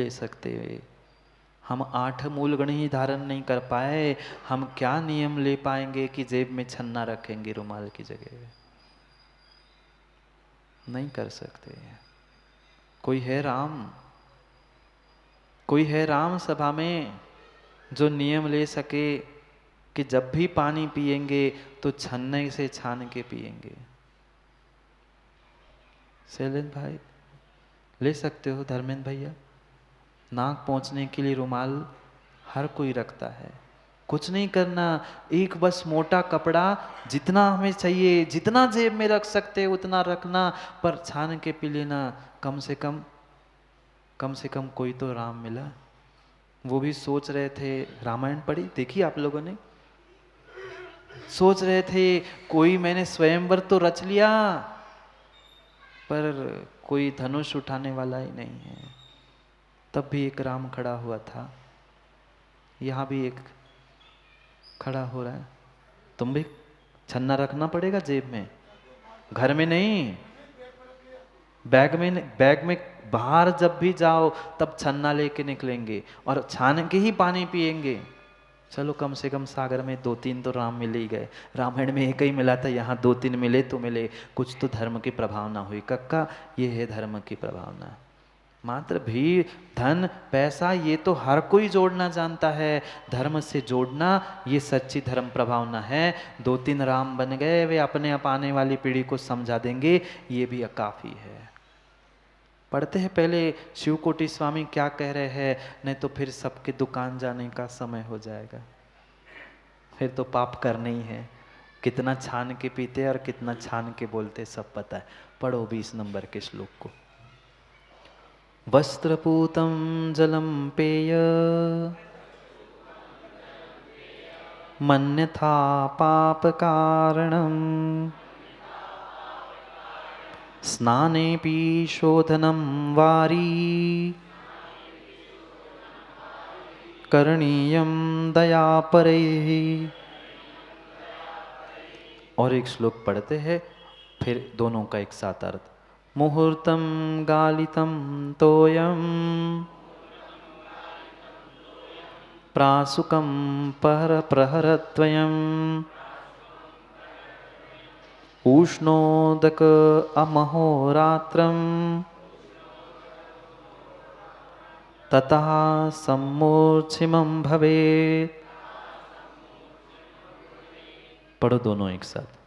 ले सकते। हम 8 मूल गण ही धारण नहीं कर पाए, हम क्या नियम ले पाएंगे कि जेब में छन्ना रखेंगे रुमाल की जगह? नहीं कर सकते। कोई है राम, कोई है राम सभा में जो नियम ले सके कि जब भी पानी पिएंगे तो छन्ने से छान के पिएंगे? शैलेंद्र भाई ले सकते हो, धर्मेंद्र भैया? नाक पहुंचने के लिए रुमाल हर कोई रखता है। कुछ नहीं करना, एक बस मोटा कपड़ा, जितना हमें चाहिए, जितना जेब में रख सकते उतना रखना, पर छान के पी लेना। कम से कम कोई तो राम मिला। वो भी सोच रहे थे, रामायण पढ़ी देखी आप लोगों ने? सोच रहे थे कोई मैंने स्वयंवर तो रच लिया, पर कोई धनुष उठाने वाला ही नहीं है। तब भी एक राम खड़ा हुआ था, यहाँ भी एक खड़ा हो रहा है। तुम भी छन्ना रखना पड़ेगा जेब में, घर में नहीं, बैग में बाहर जब भी जाओ तब छन्ना लेके निकलेंगे और छान के ही पानी पिएंगे। चलो कम से कम सागर में 2-3 तो राम मिल ही गए। रामायण में एक ही मिला था, यहाँ 2-3 मिले तो मिले, कुछ तो धर्म की प्रभावना हुई। कक्का ये है धर्म की प्रभावना। मात्र भीड़, धन, पैसा ये तो हर कोई जोड़ना जानता है, धर्म से जोड़ना ये सच्ची धर्म प्रभावना है। 2-3 राम बन गए, वे अपने आप आने वाली पीढ़ी को समझा देंगे, ये भी काफ़ी है। पढ़ते हैं पहले शिवकोटि स्वामी क्या कह रहे हैं, नहीं तो फिर सबके दुकान जाने का समय हो जाएगा, फिर तो पाप करने ही है। कितना छान के पीते और कितना छान के बोलते सब पता है। पढ़ो 20 नंबर के श्लोक को। वस्त्रपूतं जलं पेय मन्यथा पापकारणं स्नानेऽपि शोधनं वारी करणीयं दयापरैः। और एक श्लोक पढ़ते हैं, फिर दोनों का एक साथ अर्थ। मुहूर्तं गालितं तोयं प्रासुकं प्रहरद्वयम् उष्णोदक अमहोरात्रं ततः सम्मूर्छिमं भवेत्। पढ़ो दोनों एक साथ।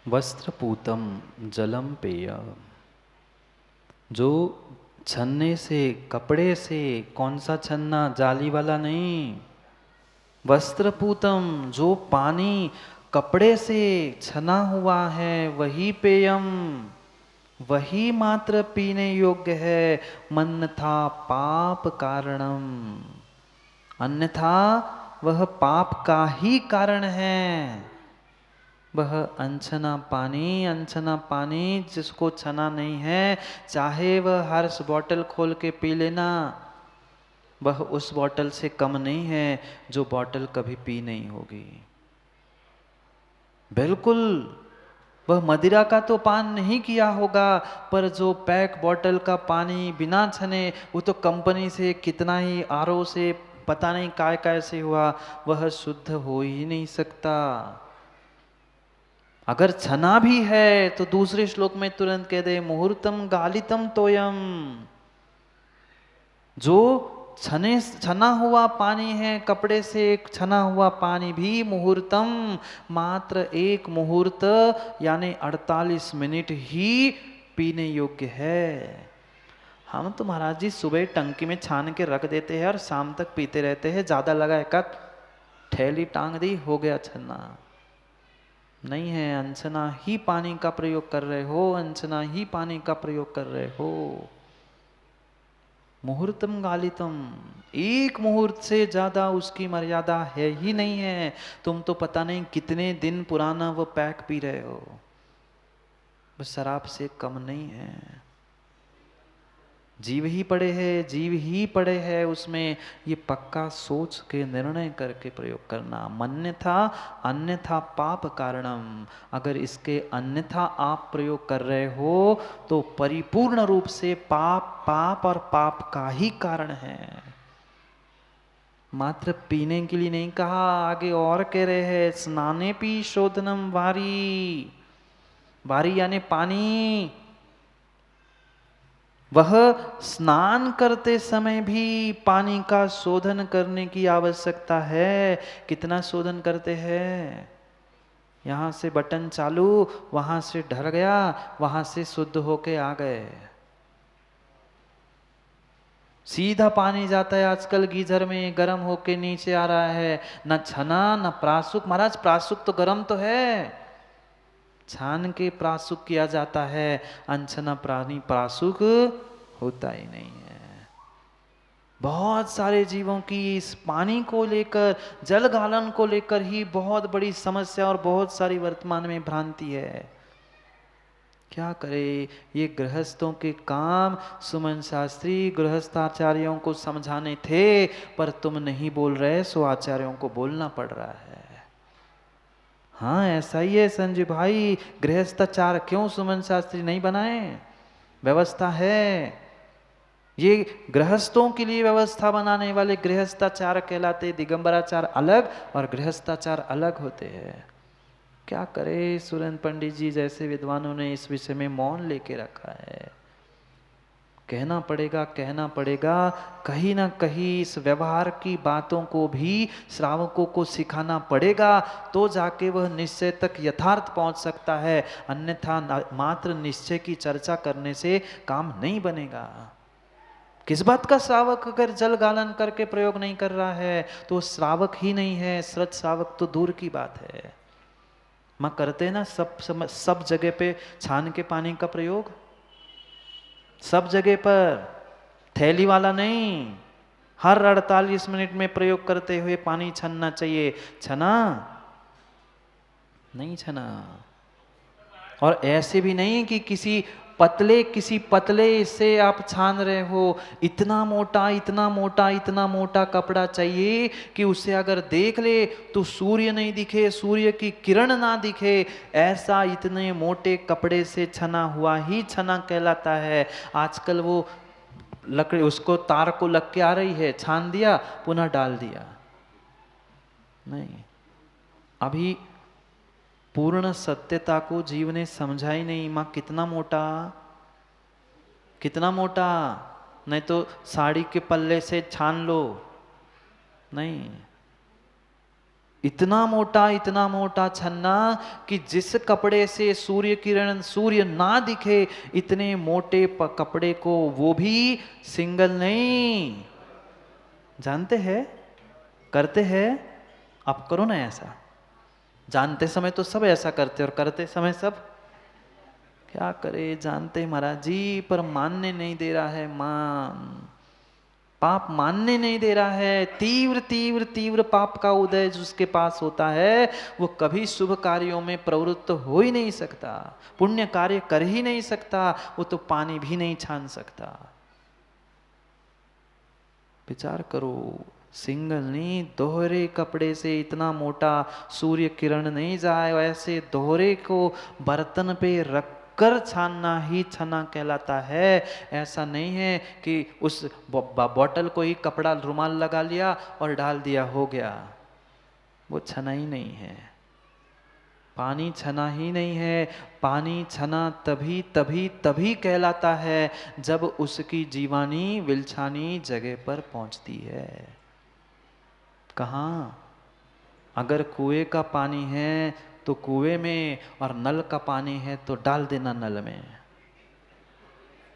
वस्त्रपूतम जलम पेय, जो छन्ने से, कपड़े से, कौन सा छन्ना, जाली वाला नहीं, वस्त्रपूतम जो पानी कपड़े से छना हुआ है वही पेयम, वही मात्र पीने योग्य है। मन्यथा पाप कारणम, अन्यथा वह पाप का ही कारण है। वह अनछना पानी जिसको छना नहीं है, चाहे वह हर्ष बॉटल खोल के पी लेना, वह उस बॉटल से कम नहीं है जो बॉटल कभी पी नहीं होगी। बिल्कुल, वह मदिरा का तो पान नहीं किया होगा, पर जो पैक बॉटल का पानी बिना छने, वो तो कंपनी से कितना ही आरओ से पता नहीं काय काय से हुआ, वह शुद्ध हो ही नहीं सकता। अगर छना भी है तो दूसरे श्लोक में तुरंत कह दे मुहूर्तम गालितम तोयम, जो छना हुआ पानी है, कपड़े से छना हुआ पानी भी मुहूर्तम, मात्र एक मुहूर्त यानी 48 मिनट ही पीने योग्य है। हम तो महाराज जी सुबह टंकी में छान के रख देते हैं और शाम तक पीते रहते हैं, ज्यादा लगा एक थैली टांग दी, हो गया छन्ना। नहीं है, अनछना ही पानी का प्रयोग कर रहे हो, अनछना ही पानी का प्रयोग कर रहे हो। मुहूर्तम गालितम, एक मुहूर्त से ज्यादा उसकी मर्यादा है ही नहीं है। तुम तो पता नहीं कितने दिन पुराना वो पैक पी रहे हो, बस शराब से कम नहीं है। जीव ही पड़े है, जीव ही पड़े है उसमें। ये पक्का सोच के निर्णय करके प्रयोग करना। मन्यथा अन्यथा पाप कारणम, अगर इसके अन्यथा आप प्रयोग कर रहे हो तो परिपूर्ण रूप से पाप पाप और पाप का ही कारण है। मात्र पीने के लिए नहीं कहा, आगे और कह रहे हैं स्नाने पी शोधनम वारी। वारी यानी पानी। वह स्नान करते समय भी पानी का शोधन करने की आवश्यकता है। कितना शोधन करते हैं? यहां से बटन चालू, वहां से ढल गया, वहां से शुद्ध होके आ गए। सीधा पानी जाता है आजकल गीजर में, गर्म होके नीचे आ रहा है। न छना न प्रासुक। महाराज प्रासुक तो गर्म तो है, छान के प्रासुक किया जाता है, अनछना प्राणी प्रासुक होता ही नहीं है। बहुत सारे जीवों की इस पानी को लेकर, जल गालन को लेकर ही बहुत बड़ी समस्या और बहुत सारी वर्तमान में भ्रांति है। क्या करे, ये गृहस्थों के काम। सुमन शास्त्री गृहस्थाचार्यों को समझाने थे, पर तुम नहीं बोल रहे, सो आचार्यों को बोलना पड़ रहा है। हाँ ऐसा ही है संजय भाई, गृहस्थाचार क्यों सुमन शास्त्री नहीं बनाए? व्यवस्था है। ये गृहस्थों के लिए व्यवस्था बनाने वाले गृहस्थाचार कहलाते। दिगंबराचार अलग और गृहस्थाचार अलग होते हैं। क्या करे, सुरेंद्र पंडित जी जैसे विद्वानों ने इस विषय में मौन लेके रखा है। कहना पड़ेगा, कहना पड़ेगा। कहीं ना कहीं इस व्यवहार की बातों को भी श्रावकों को सिखाना पड़ेगा, तो जाके वह निश्चय तक यथार्थ पहुंच सकता है। अन्यथा मात्र निश्चय की चर्चा करने से काम नहीं बनेगा। किस बात का श्रावक अगर जल गालन करके प्रयोग नहीं कर रहा है तो श्रावक ही नहीं है। श्रद्ध श्रावक तो दूर की बात है। मां करते हैं ना सब जगह पे छान के पानी का प्रयोग, सब जगह पर, थैली वाला नहीं। हर 48 मिनट में प्रयोग करते हुए पानी छनना चाहिए। छना नहीं छना। और ऐसे भी नहीं कि किसी पतले से आप छान रहे हो। इतना मोटा इतना मोटा इतना मोटा कपड़ा चाहिए कि उसे अगर देख ले तो सूर्य नहीं दिखे, सूर्य की किरण ना दिखे। ऐसा इतने मोटे कपड़े से छना हुआ ही छना कहलाता है। आजकल वो लकड़ी, उसको तार को लग के आ रही है, छान दिया पुनः डाल दिया। नहीं, अभी पूर्ण सत्यता को जीव ने समझा ही नहीं। मां कितना मोटा, कितना मोटा, नहीं तो साड़ी के पल्ले से छान लो। नहीं, इतना मोटा छन्ना कि जिस कपड़े से सूर्य किरण, सूर्य ना दिखे, इतने मोटे कपड़े को वो भी सिंगल नहीं। जानते हैं, करते हैं। आप करो ना ऐसा। जानते समय तो सब ऐसा करते और करते समय सब क्या करे। जानते महाराज जी, पर मानने नहीं दे रहा है। पाप मानने नहीं दे रहा है। तीव्र तीव्र तीव्र पाप का उदय जिसके पास होता है वो कभी शुभ कार्यों में प्रवृत्त हो ही नहीं सकता, पुण्य कार्य कर ही नहीं सकता। वो तो पानी भी नहीं छान सकता। विचार करो, सिंगल नहीं, दोहरे कपड़े से इतना मोटा सूर्य किरण नहीं जाए, वैसे दोहरे को बर्तन पे रख कर छानना ही छना कहलाता है। ऐसा नहीं है कि उस बॉटल को ही कपड़ा रुमाल लगा लिया और डाल दिया, हो गया। वो छना ही नहीं है। पानी छना ही नहीं है। पानी छना तभी तभी तभी कहलाता है जब उसकी जीवानी विलछानी जगह पर पहुंचती है। कहाँ? अगर कुएं का पानी है तो कुएं में, और नल का पानी है तो डाल देना नल में।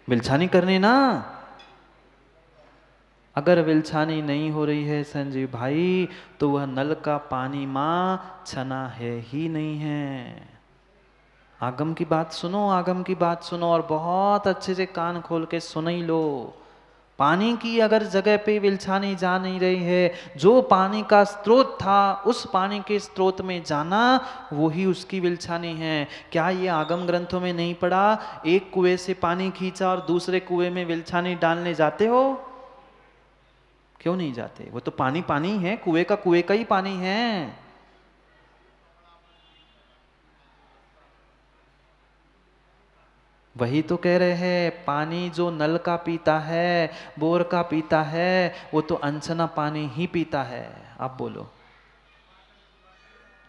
विलछानी करनी ना। अगर विलछानी नहीं हो रही है संजीव भाई, तो वह नल का पानी मां छना है ही नहीं है। आगम की बात सुनो, आगम की बात सुनो, और बहुत अच्छे से कान खोल के सुन ही लो। पानी की अगर जगह पे विलछानी जा नहीं रही है, जो पानी का स्रोत था उस पानी के स्रोत में जाना वही उसकी विलछानी है। क्या ये आगम ग्रंथों में नहीं पढ़ा, एक कुएं से पानी खींचा और दूसरे कुएं में विलछानी डालने जाते हो? क्यों नहीं जाते? वो तो पानी पानी है, कुएं का ही पानी है। वही तो कह रहे हैं, पानी जो नल का पीता है, बोर का पीता है, वो तो अनछना पानी ही पीता है। आप बोलो,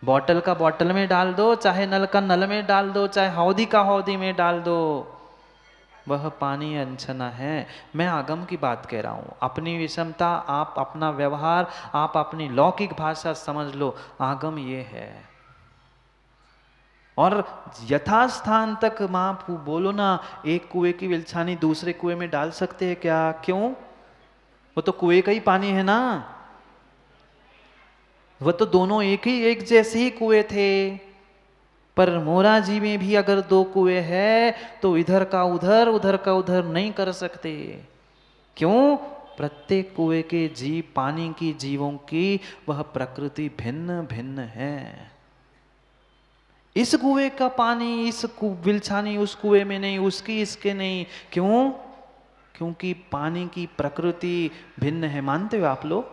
बॉटल का बॉटल में डाल दो, चाहे नल का नल में डाल दो, चाहे हौदी का हौदी में डाल दो, वह पानी अनछना है। मैं आगम की बात कह रहा हूं, अपनी विषमता, आप अपना व्यवहार, आप अपनी लौकिक भाषा समझ लो, आगम ये है। और यथास्थान तक मां बोलो ना, एक कुएं की विलछानी दूसरे कुएं में डाल सकते हैं क्या? क्यों? वो तो कुएं का ही पानी है ना, वो तो दोनों एक जैसे ही कुएं थे। पर मोरा जी में भी अगर दो कुएं है तो इधर का उधर, उधर का उधर नहीं कर सकते। क्यों? प्रत्येक कुएं के जीव, पानी की जीवों की वह प्रकृति भिन्न भिन्न है। इस कुएं का पानी इस विलछानी उस कुएं में नहीं, उसकी इसके नहीं। क्यों? क्योंकि पानी की प्रकृति भिन्न है। मानते हो आप लोग?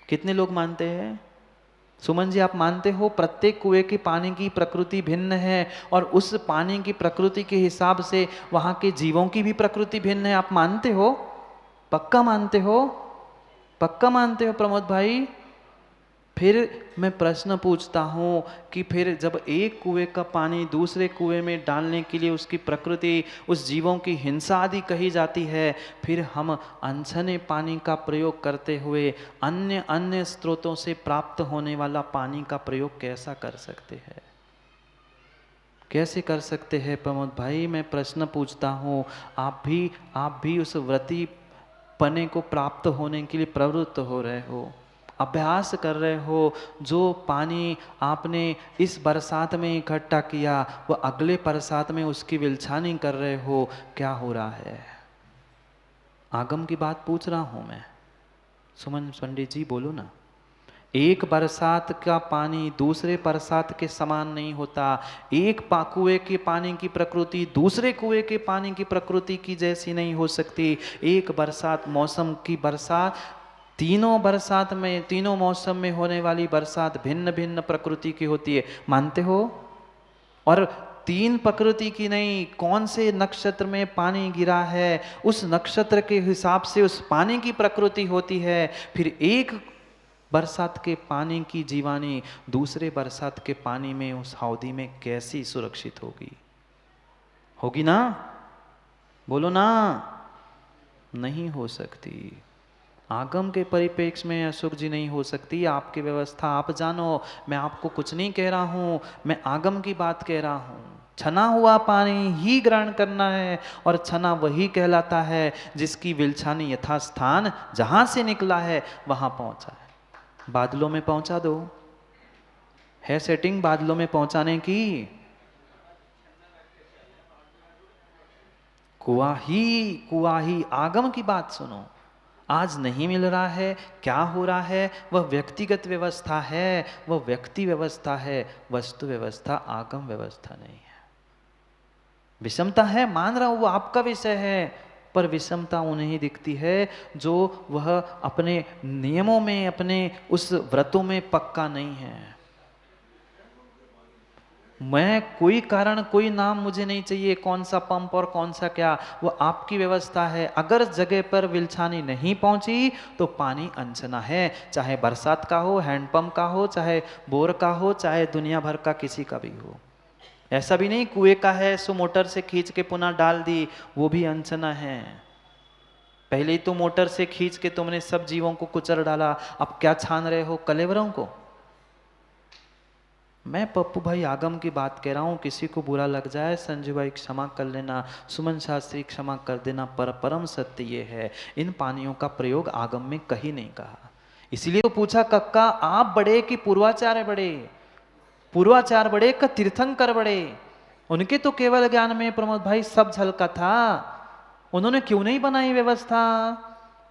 कितने लोग मानते हैं? सुमन जी, आप मानते हो प्रत्येक कुएं की पानी की प्रकृति भिन्न है और उस पानी की प्रकृति के हिसाब से वहां के जीवों की भी प्रकृति भिन्न है? आप मानते हो? पक्का मानते हो? पक्का मानते हो प्रमोद भाई? फिर मैं प्रश्न पूछता हूँ कि फिर जब एक कुएं का पानी दूसरे कुएं में डालने के लिए उसकी प्रकृति, उस जीवों की हिंसा आदि कही जाती है, फिर हम अनछने पानी का प्रयोग करते हुए अन्य अन्य स्रोतों से प्राप्त होने वाला पानी का प्रयोग कैसा कर सकते हैं? कैसे कर सकते हैं प्रमोद भाई? मैं प्रश्न पूछता हूँ। आप भी उस व्रती पने को प्राप्त होने के लिए प्रवृत्त हो रहे हो, अभ्यास कर रहे हो। जो पानी आपने इस बरसात में इकट्ठा किया वो अगले बरसात में उसकी विलछानी कर रहे हो। क्या हो रहा है? आगम की बात पूछ रहा हूं मैं। सुमन पंडित जी बोलो ना। एक बरसात का पानी दूसरे बरसात के समान नहीं होता। एक कुएं के पानी की प्रकृति दूसरे कुएं के पानी की प्रकृति की जैसी नहीं हो सकती। एक बरसात, मौसम की बरसात, तीनों बरसात में, तीनों मौसम में होने वाली बरसात भिन्न भिन्न प्रकृति की होती है। मानते हो? और तीन प्रकृति की नहीं, कौन से नक्षत्र में पानी गिरा है उस नक्षत्र के हिसाब से उस पानी की प्रकृति होती है। फिर एक बरसात के पानी की जीवानी दूसरे बरसात के पानी में, उस हौदी में कैसी सुरक्षित होगी? होगी ना? बोलो ना। नहीं हो सकती। आगम के परिप्रेक्ष्य में अशोक जी नहीं हो सकती। आपकी व्यवस्था आप जानो, मैं आपको कुछ नहीं कह रहा हूं, मैं आगम की बात कह रहा हूं। छना हुआ पानी ही ग्रहण करना है और छना वही कहलाता है जिसकी विलछानी यथास्थान जहां से निकला है वहां पहुंचा है। बादलों में पहुंचा दो, है सेटिंग बादलों में पहुंचाने की। कुआ ही आगम की बात सुनो। आज नहीं मिल रहा है, क्या हो रहा है? वह व्यक्तिगत व्यवस्था है, वह व्यक्ति व्यवस्था है, वस्तु व्यवस्था आगम व्यवस्था नहीं है। विषमता है, मान रहा हूं, वो आपका विषय है, पर विषमता उन्हें दिखती है जो वह अपने नियमों में, अपने उस व्रतों में पक्का नहीं है। मैं कोई कारण, कोई नाम मुझे नहीं चाहिए, कौन सा पंप और कौन सा क्या, वो आपकी व्यवस्था है। अगर जगह पर विलछानी नहीं पहुंची तो पानी अनछना है, चाहे बरसात का हो, हैंडपंप का हो, चाहे बोर का हो, चाहे दुनिया भर का किसी का भी हो। ऐसा भी नहीं कुएं का है सो मोटर से खींच के पुनः डाल दी, वो भी अनछना है। पहले ही तो मोटर से खींच के तुमने सब जीवों को कुचल डाला, अब क्या छान रहे हो? कलेवरों को। मैं पप्पू भाई आगम की बात कह रहा हूँ, किसी को बुरा लग जाए संजय भाई क्षमा कर लेना, सुमन शास्त्री क्षमा कर देना, पर परम सत्य ये है, इन पानियों का प्रयोग आगम में कहीं नहीं कहा। इसीलिए तो पूछा कक्का आप बड़े कि पूर्वाचार्य बड़े? पूर्वाचार्य बड़े का तीर्थंकर बड़े? उनके तो केवल ज्ञान में प्रमोद भाई सब झलका था, उन्होंने क्यों नहीं बनाई व्यवस्था?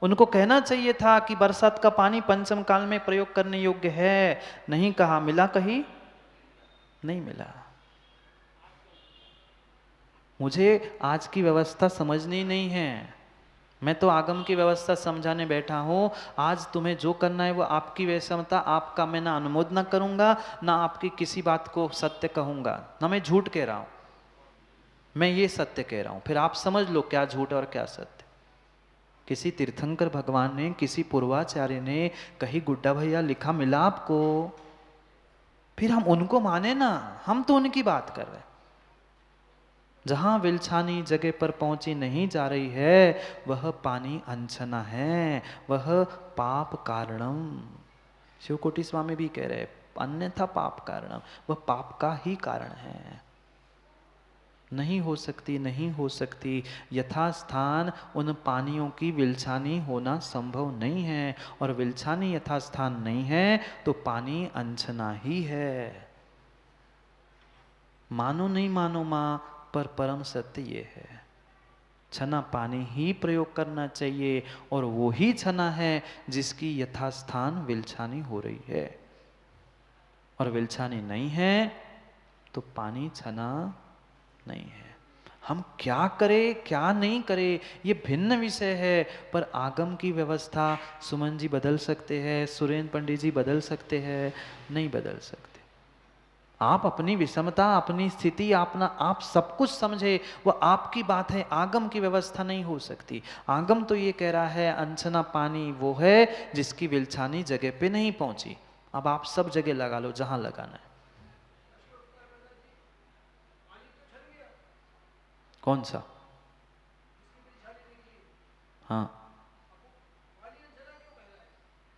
उनको कहना चाहिए था कि बरसात का पानी पंचम काल में प्रयोग करने योग्य है, नहीं कहा। मिला कहीं? नहीं मिला। मुझे आज की व्यवस्था समझनी नहीं है, मैं तो आगम की व्यवस्था समझाने बैठा हूं। आज तुम्हें जो करना है वो आपकी विषमता, आपका मैं ना अनुमोदन करूंगा, ना आपकी किसी बात को सत्य कहूंगा, ना मैं झूठ कह रहा हूं, मैं ये सत्य कह रहा हूं। फिर आप समझ लो क्या झूठ और क्या सत्य। किसी तीर्थंकर भगवान ने, किसी पूर्वाचार्य ने, कहीं गुड्डा भैया लिखा मिला आपको? फिर हम उनको माने ना, हम तो उनकी बात कर रहे हैं। जहां विलछानी जगह पर पहुंची नहीं जा रही है, वह पानी अनछना है, वह पाप कारणम। शिवकोटि स्वामी भी कह रहे, अन्यथा पाप कारणम, वह पाप का ही कारण है। नहीं हो सकती, नहीं हो सकती। यथास्थान उन पानियों की विलछानी होना संभव नहीं है, और विलछानी यथास्थान नहीं है तो पानी अनछना ही है। मानो नहीं मानो माँ, पर परम सत्य ये है, छना पानी ही प्रयोग करना चाहिए, और वो ही छना है जिसकी यथास्थान विलछानी हो रही है। और विलछानी नहीं है तो पानी छना नहीं है। हम क्या करें क्या नहीं करें ये भिन्न विषय है, पर आगम की व्यवस्था सुमन जी बदल सकते हैं, सुरेंद्र पंडित जी बदल सकते हैं? नहीं बदल सकते। आप अपनी विषमता, अपनी स्थिति, अपना आप सब कुछ समझे, वो आपकी बात है, आगम की व्यवस्था नहीं हो सकती। आगम तो ये कह रहा है अनछना पानी वो है जिसकी विलछानी जगह पे नहीं पहुंची। अब आप सब जगह लगा लो जहां लगाना है। कौन सा? हाँ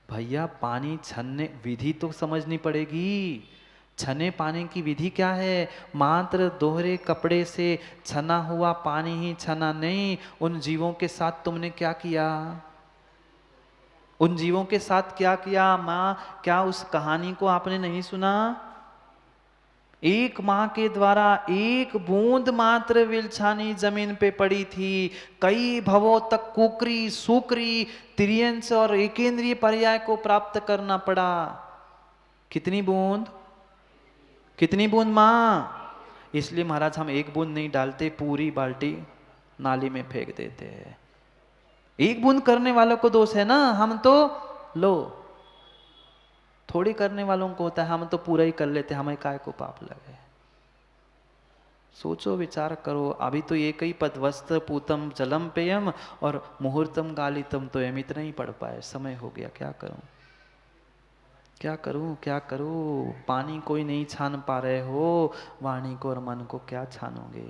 भैया, पानी छनने विधि तो समझनी पड़ेगी। छने पानी की विधि क्या है? मात्र दोहरे कपड़े से छना हुआ पानी ही छना नहीं, उन जीवों के साथ तुमने क्या किया? उन जीवों के साथ क्या किया माँ? क्या उस कहानी को आपने नहीं सुना? एक माँ के द्वारा एक बूंद मात्र विलछानी जमीन पे पड़ी थी, कई भवों तक कुकरी सुकरी त्रियंश और एकेंद्रीय पर्याय को प्राप्त करना पड़ा। कितनी बूंद? कितनी बूंद माँ? इसलिए महाराज हम एक बूंद नहीं डालते, पूरी बाल्टी नाली में फेंक देते हैं। एक बूंद करने वालों को दोष है ना, हम तो लो थोड़ी करने वालों को होता है, हम तो पूरा ही कर लेते, हमें काय को पाप लगे। सोचो विचार करो। अभी तो ये कई पद वस्त्र पूतम जलम पेयम और मुहूर्तम गालितम तो यम इतना ही पढ़ पाए, समय हो गया, क्या करूं क्या करूं क्या करूं। पानी कोई नहीं छान पा रहे हो, वाणी को और मन को क्या छानोगे।